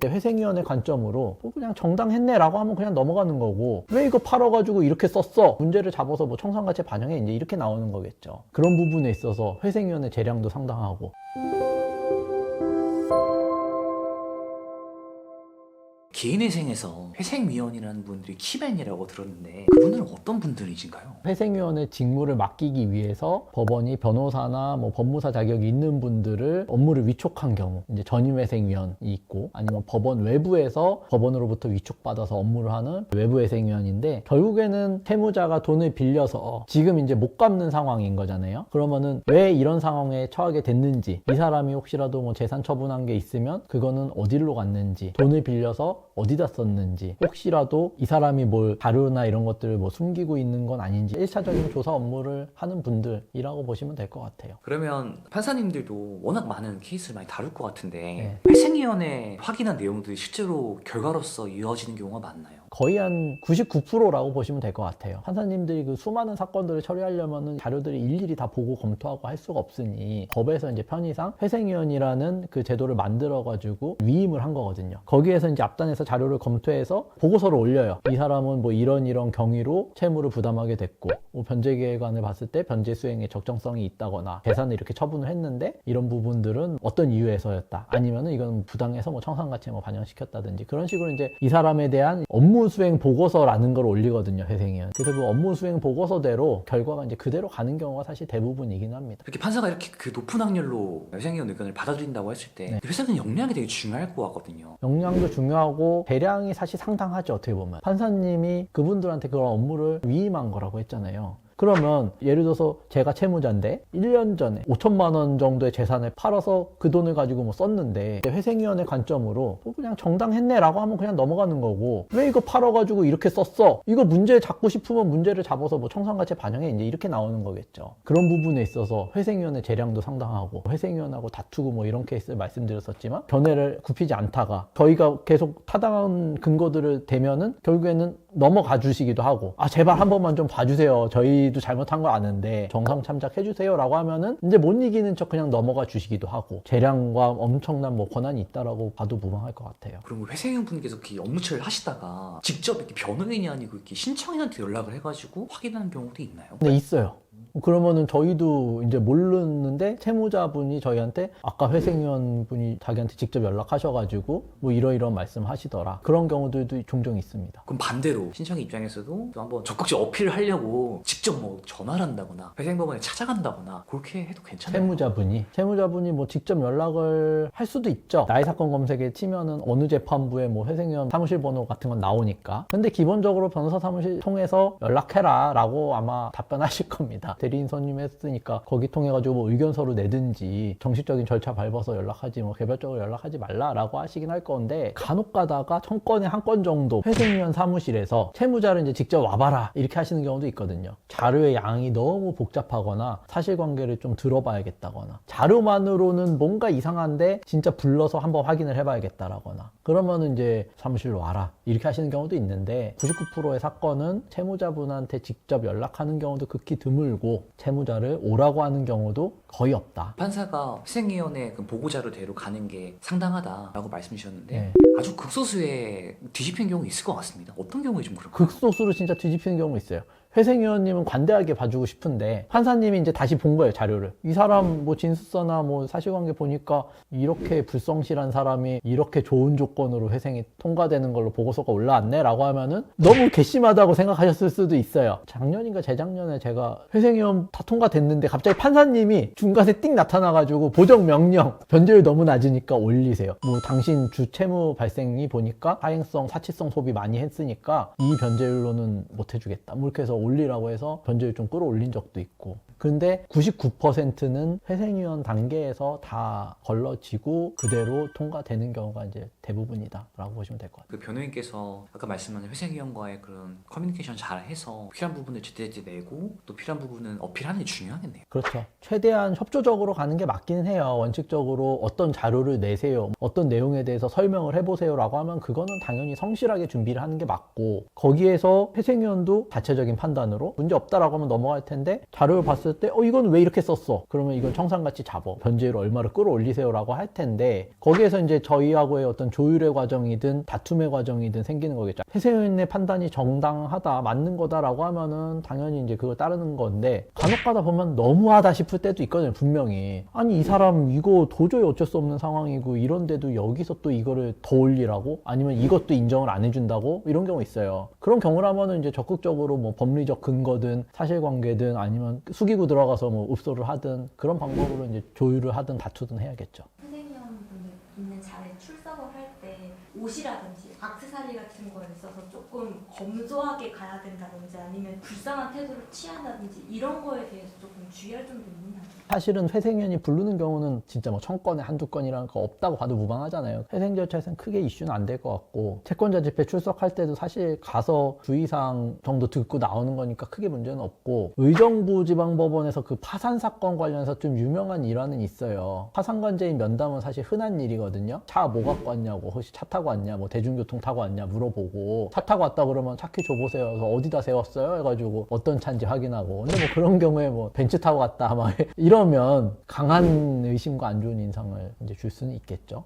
회생위원회 관점으로 그냥 정당했네 라고 하면 그냥 넘어가는 거고, 왜 이거 팔아가지고 이렇게 썼어? 문제를 잡아서 뭐 청산가치 반영해, 이제 이렇게 나오는 거겠죠. 그런 부분에 있어서 회생위원회 재량도 상당하고. 개인회생에서 회생위원이라는 분들이 키맨이라고 들었는데 그분들은 어떤 분들이신가요? 회생위원회 직무를 맡기기 위해서 법원이 변호사나 뭐 법무사 자격이 있는 분들을 업무를 위촉한 경우, 이제 전임회생위원이 있고, 아니면 법원 외부에서 법원으로부터 위촉받아서 업무를 하는 외부회생위원인데, 결국에는 채무자가 돈을 빌려서 지금 이제 못 갚는 상황인 거잖아요. 그러면은 왜 이런 상황에 처하게 됐는지, 이 사람이 혹시라도 뭐 재산 처분한 게 있으면 그거는 어디로 갔는지, 돈을 빌려서 어디다 썼는지, 혹시라도 이 사람이 뭘 자료나 이런 것들을 뭐 숨기고 있는 건 아닌지 1차적인 조사 업무를 하는 분들이라고 보시면 될 것 같아요. 그러면 판사님들도 워낙 많은 케이스를 많이 다룰 것 같은데 네. 회생위원회 확인한 내용들이 실제로 결과로서 이어지는 경우가 많나요? 거의 한 99%라고 보시면 될 것 같아요. 판사님들이 그 수많은 사건들을 처리하려면 자료들을 일일이 다 보고 검토하고 할 수가 없으니, 법에서 이제 편의상 회생위원이라는 그 제도를 만들어가지고 위임을 한 거거든요. 거기에서 이제 앞단에서 자료를 검토해서 보고서를 올려요. 이 사람은 뭐 이런 경위로 채무를 부담하게 됐고, 뭐 변제계획안을 봤을 때 변제 수행에 적정성이 있다거나, 재산을 이렇게 처분을 했는데 이런 부분들은 어떤 이유에서였다, 아니면은 이건 부당해서 뭐 청산가치에 뭐 반영시켰다든지, 그런 식으로 이제 이 사람에 대한 업무 수행 보고서라는 걸 올리거든요, 회생위원. 그래서 그 업무 수행 보고서대로 결과가 이제 그대로 가는 경우가 사실 대부분이긴 합니다. 이렇게 판사가 이렇게 그 높은 확률로 회생위원 의견을 받아들인다고 했을 때 네. 회사는 역량이 되게 중요할 것 같거든요. 역량도 중요하고 대량이 사실 상당하죠, 어떻게 보면. 판사님이 그분들한테 그런 업무를 위임한 거라고 했잖아요. 그러면 예를 들어서 제가 채무자인데 1년 전에 5천만 원 정도의 재산을 팔아서 그 돈을 가지고 뭐 썼는데, 회생위원회 관점으로 그냥 정당했네 라고 하면 그냥 넘어가는 거고, 왜 이거 팔아가지고 이렇게 썼어? 이거 문제 잡고 싶으면 문제를 잡아서 뭐 청산가치에 반영해, 이제 이렇게 나오는 거겠죠. 그런 부분에 있어서 회생위원회 재량도 상당하고, 회생위원하고 다투고 뭐 이런 케이스를 말씀드렸었지만 견해를 굽히지 않다가 저희가 계속 타당한 근거들을 대면은 결국에는 넘어가 주시기도 하고, 아 제발 한 번만 좀 봐주세요, 저희도 잘못한 거 아는데 정상 참작해 주세요 라고 하면은 이제 못 이기는 척 그냥 넘어가 주시기도 하고, 재량과 엄청난 뭐 권한이 있다라고 봐도 무방할 것 같아요. 그럼 회생위원 분께서 이렇게 업무 처리를 하시다가 직접 이렇게 변호인이 아니고 이렇게 신청인한테 연락을 해가지고 확인하는 경우도 있나요? 네, 있어요. 그러면은 저희도 이제 모르는데 채무자분이 저희한테 아까 회생위원분이 자기한테 직접 연락하셔가지고 뭐 이러이러한 말씀 하시더라, 그런 경우들도 종종 있습니다. 그럼 반대로 신청인 입장에서도 또 한번 적극적 어필을 하려고 직접 뭐 전화를 한다거나 회생법원에 찾아간다거나 그렇게 해도 괜찮아요? 채무자분이 뭐 직접 연락을 할 수도 있죠. 나의 사건 검색에 치면은 어느 재판부에 뭐 회생위원 사무실 번호 같은 건 나오니까. 근데 기본적으로 변호사 사무실 통해서 연락해라 라고 아마 답변하실 겁니다. 대리인 선임했으니까 거기 통해 가지고 뭐 의견서를 내든지 정식적인 절차 밟아서 연락하지, 뭐 개별적으로 연락하지 말라라고 하시긴 할 건데, 간혹 가다가 1000건에 한 건 정도 회생위원 사무실에서 채무자를 이제 직접 와봐라 이렇게 하시는 경우도 있거든요. 자료의 양이 너무 복잡하거나 사실관계를 좀 들어봐야겠다거나, 자료만으로는 뭔가 이상한데 진짜 불러서 한번 확인을 해봐야겠다라거나, 그러면은 이제 사무실로 와라 이렇게 하시는 경우도 있는데, 99%의 사건은 채무자분한테 직접 연락하는 경우도 극히 드물고, 채무자를 오라고 하는 경우도 거의 없다. 판사가 회생위원회 그 보고자료대로 가는 게 상당하다라고 말씀 주셨는데 네. 아주 극소수의 뒤집힌 경우 있을 것 같습니다. 어떤 경우에 좀 그럴까요? 극소수로 진짜 뒤집히는 경우 있어요. 회생위원님은 관대하게 봐주고 싶은데 판사님이 이제 다시 본 거예요, 자료를. 이 사람 뭐 진술서나 뭐 사실관계 보니까 이렇게 불성실한 사람이 이렇게 좋은 조건으로 회생이 통과되는 걸로 보고서가 올라왔네 라고 하면은 너무 괘씸하다고 생각하셨을 수도 있어요. 작년인가 재작년에 제가 회생위원 다 통과됐는데 갑자기 판사님이 중간에 띵 나타나가지고 보정명령, 변제율 너무 낮으니까 올리세요. 뭐 당신 주 채무 발생이 보니까 하행성, 사치성 소비 많이 했으니까 이 변제율로는 못 해주겠다, 뭐 이렇게 해서 올리라고 해서 변제율 좀 끌어올린 적도 있고. 근데 99%는 회생위원 단계에서 다 걸러지고 그대로 통과되는 경우가 이제 대부분이다라고 보시면 될 것 같아요. 그 변호인께서 아까 말씀하신 회생위원과의 그런 커뮤니케이션 잘 해서 필요한 부분을 제때제때 내고 또 필요한 부분은 어필하는 게 중요하겠네요. 그렇죠. 최대한 협조적으로 가는 게 맞기는 해요. 원칙적으로 어떤 자료를 내세요, 어떤 내용에 대해서 설명을 해보세요 라고 하면 그거는 당연히 성실하게 준비를 하는 게 맞고, 거기에서 회생위원도 자체적인 판단으로 문제 없다라고 하면 넘어갈 텐데, 자료를 봤을 봤을 때 이건 왜 이렇게 썼어? 그러면 이건 청산가치 잡어. 변제율 얼마를 끌어올리세요라고 할 텐데 거기에서 이제 저희하고의 어떤 조율의 과정이든 다툼의 과정이든 생기는 거겠죠. 회사위원의 판단이 정당하다, 맞는 거다라고 하면은 당연히 이제 그걸 따르는 건데 간혹 가다 보면 너무하다 싶을 때도 있거든요. 분명히. 아니 이 사람 이거 도저히 어쩔 수 없는 상황이고 이런데도 여기서 또 이거를 더 올리라고? 아니면 이것도 인정을 안 해준다고? 이런 경우 있어요. 그런 경우라면은 이제 적극적으로 뭐 법리적 근거든 사실관계든 아니면 숙이고 들어가서 뭐 읍소를 하든 그런 방법으로 이제 조율을 하든 다투든 해야겠죠. 선생님분들 있는 자리에 출석을 할 때 옷이라든지 액세서리 같은 거에 있어서 조금 검소하게 가야 된다든지 아니면 불쌍한 태도를 취한다든지 이런 거에 대해서 조금 주의할 점도 있나요? 사실은 회생연이 부르는 경우는 진짜 뭐 1000건에 한두 건이라는 거 없다고 봐도 무방하잖아요. 회생 절차에서는 크게 이슈는 안 될 것 같고 채권자 집회 출석할 때도 사실 가서 주의사항 정도 듣고 나오는 거니까 크게 문제는 없고 의정부 지방법원에서 그 파산 사건 관련해서 좀 유명한 일화는 있어요. 파산관제인 면담은 사실 흔한 일이거든요. 차 뭐 갖고 왔냐고, 혹시 차 타고 왔냐, 뭐 대중교통 타고 왔냐 물어보고 차 타고 왔다 그러면 차키 줘보세요. 그래서 어디다 세웠어요? 해가지고 어떤 차인지 확인하고 근데 뭐 그런 경우에 뭐 벤츠 타고 왔다 막 이러면 강한 의심과 안 좋은 인상을 이제 줄 수는 있겠죠.